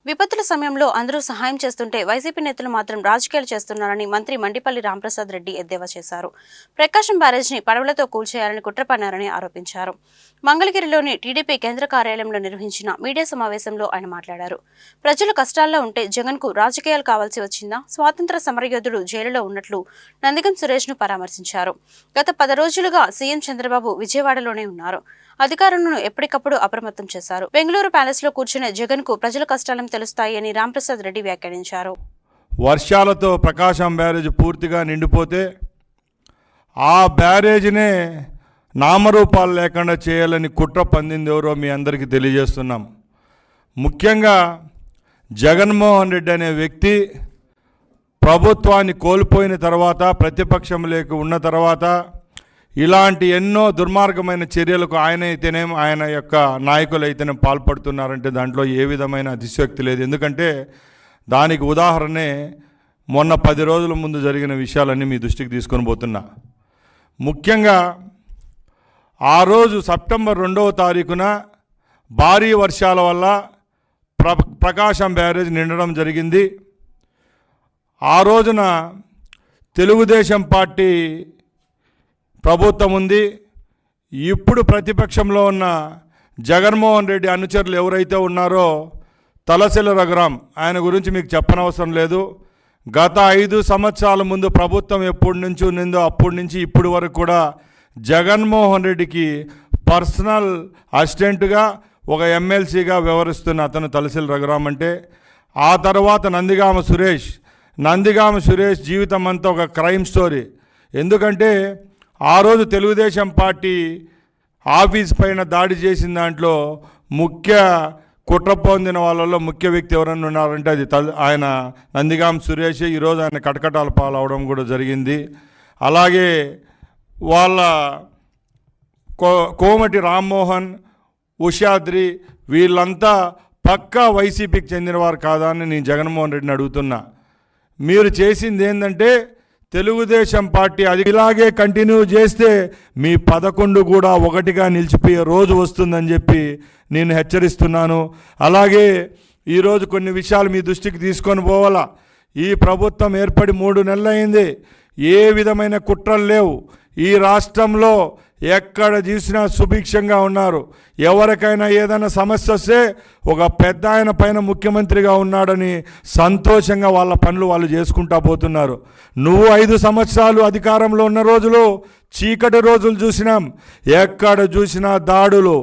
విపత్తుల సమయంలో అందరూ సహాయం చేస్తుంటే వైసీపీ నేతలు మాత్రం రాజకీయాలు చేస్తున్నారని మంత్రి మండిపల్లి రాంప్రసాద్ రెడ్డి ఎద్దేవా చేశారు. ప్రకాశం బ్యారేజ్ని పడవలతో కూల్చేయాలని కుట్ర పన్నారని ఆరోపించారు. మంగళగిరిలోని టీడీపీ కేంద్ర కార్యాలయంలో నిర్వహించిన మీడియా సమావేశంలో ఆయన మాట్లాడారు. ప్రజలు కష్టాల్లో ఉంటే జగన్కు రాజకీయాలు కావాల్సి వచ్చిందా? స్వాతంత్ర సమరయోధుడు జైలులో ఉన్నట్లు నందిగం సురేష్ను పరామర్శించారు. గత 10 రోజులుగా సీఎం చంద్రబాబు విజయవాడలోనే ఉన్నారు. అధికారులను ఎప్పటికప్పుడు అప్రమత్తం చేశారు. బెంగళూరు ప్యాలెస్ లో కూర్చునే జగన్ కు ప్రజల కష్టాలను తెలుస్తాయని రాంప్రసాద్ రెడ్డి వ్యాఖ్యానించారు. వర్షాలతో ప్రకాశం బ్యారేజ్ పూర్తిగా నిండిపోతే ఆ బ్యారేజ్నే నామరూపాలు లేకుండా చేయాలని కుట్ర పందింది ఎవరో మీ అందరికీ తెలియజేస్తున్నాం. ముఖ్యంగా జగన్మోహన్ రెడ్డి అనే వ్యక్తి ప్రభుత్వాన్ని కోల్పోయిన తర్వాత, ప్రతిపక్షం లేక ఉన్న తర్వాత ఇలాంటి ఎన్నో దుర్మార్గమైన చర్యలకు ఆయన యొక్క నాయకులు అయితేనే పాల్పడుతున్నారంటే దాంట్లో ఏ విధమైన అతిశయోక్తి లేదు. ఎందుకంటే దానికి ఉదాహరణే మొన్న 10 రోజుల ముందు జరిగిన విషయాలన్నీ మీ దృష్టికి తీసుకొని పోతున్నా. ముఖ్యంగా ఆ రోజు సెప్టెంబర్ 2వ తారీఖున భారీ వర్షాల వల్ల ప్రకాశం బ్యారేజ్ నిండడం జరిగింది. ఆ రోజున తెలుగుదేశం పార్టీ ప్రభుత్వం ఉంది. ఇప్పుడు ప్రతిపక్షంలో ఉన్న జగన్మోహన్ రెడ్డి అనుచరులు ఎవరైతే ఉన్నారో తలసిల రఘురాం, ఆయన గురించి మీకు చెప్పనవసరం లేదు. గత 5 సంవత్సరాల ముందు ప్రభుత్వం ఎప్పటి నుంచి ఉన్నిందో అప్పటి నుంచి ఇప్పటి వరకు కూడా జగన్మోహన్ రెడ్డికి పర్సనల్ అసిస్టెంట్గా ఒక ఎమ్మెల్సీగా వ్యవహరిస్తున్న అతను తలసిల రఘురాం అంటే. ఆ తర్వాత నందిగామ సురేష్ జీవితం అంతా ఒక క్రైమ్ స్టోరీ. ఎందుకంటే ఆ రోజు తెలుగుదేశం పార్టీ ఆఫీస్ పైన దాడి చేసిన దాంట్లో ముఖ్య కుట్ర పొందిన వాళ్ళలో ముఖ్య వ్యక్తి ఎవరన్నా ఉన్నారంటే అది ఆయన నందిగామ సురేష్. ఈరోజు ఆయన కటకటాల పాలవడం కూడా జరిగింది. అలాగే వాళ్ళ కోమటి రామ్మోహన్, ఉషాద్రి వీళ్ళంతా పక్కా వైసీపీకి చెందినవారు కాదా అని నేను జగన్మోహన్ రెడ్డిని అడుగుతున్నా. మీరు చేసింది ఏంటంటే తెలుగుదేశం పార్టీ అది ఇలాగే కంటిన్యూ చేస్తే మీ 11 కూడా ఒకటిగా నిలిచిపోయే రోజు వస్తుందని చెప్పి నేను హెచ్చరిస్తున్నాను. అలాగే ఈరోజు కొన్ని విషయాలు మీ దృష్టికి తీసుకొని పోవాలా. ఈ ప్రభుత్వం ఏర్పడి 3 నెలలు అయింది. ఏ విధమైన కుట్రలు లేవు. ఈ రాష్ట్రంలో ఎక్కడ చూసినా సుభిక్షంగా ఉన్నారు. ఎవరికైనా ఏదైనా సమస్య వస్తే ఒక పెద్ద ఆయన పైన ముఖ్యమంత్రిగా ఉన్నాడని సంతోషంగా వాళ్ళ పనులు వాళ్ళు చేసుకుంటా పోతున్నారు. నువ్వు 5 సంవత్సరాలు అధికారంలో ఉన్న రోజులు చీకటి రోజులు చూసినాం. ఎక్కడ చూసినా దాడులు,